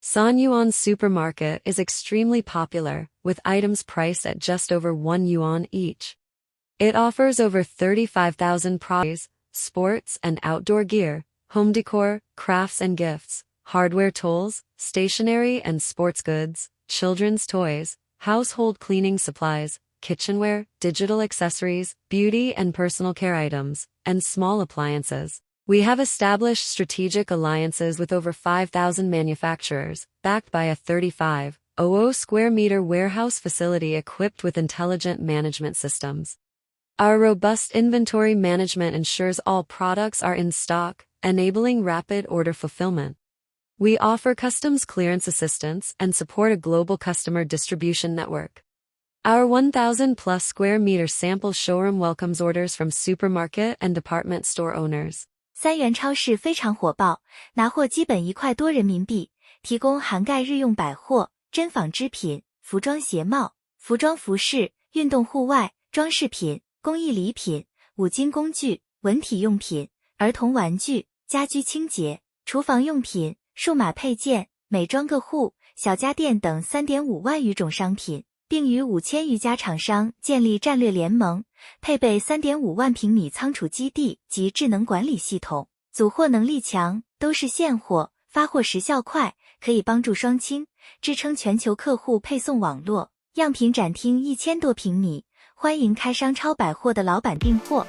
Sanyuan Supermarket is extremely popular, with items priced at just over 1 yuan each. It offers over 35,000 products, sports and outdoor gear, home decor, crafts and gifts, hardware tools, stationery and sports goods, children's toys, household cleaning supplies, kitchenware, digital accessories, beauty and personal care items, and small appliances. We have established strategic alliances with over 5,000 manufacturers, backed by a 35,000 square meter warehouse facility equipped with intelligent management systems. Our robust inventory management ensures all products are in stock, enabling rapid order fulfillment. We offer customs clearance assistance and support a global customer distribution network. Our 1,000+ square meter sample showroom welcomes orders from supermarket and department store owners. 三元超市非常火爆，拿货基本1块多人民币，提供涵盖日用百货、真纺织品、服装鞋帽、服装服饰、运动户外、装饰品、工艺礼品、五金工具、文体用品、儿童玩具、家居清洁、厨房用品、数码配件、美妆个护、小家电等 3.5 万余种商品，并与5000余家厂商建立战略联盟，配备 3.5 万平米仓储基地及智能管理系统，组货能力强，都是现货，发货时效快，可以帮助双清，支撑全球客户配送网络。样品展厅1000多平米，欢迎开商超百货的老板订货。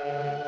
嗯。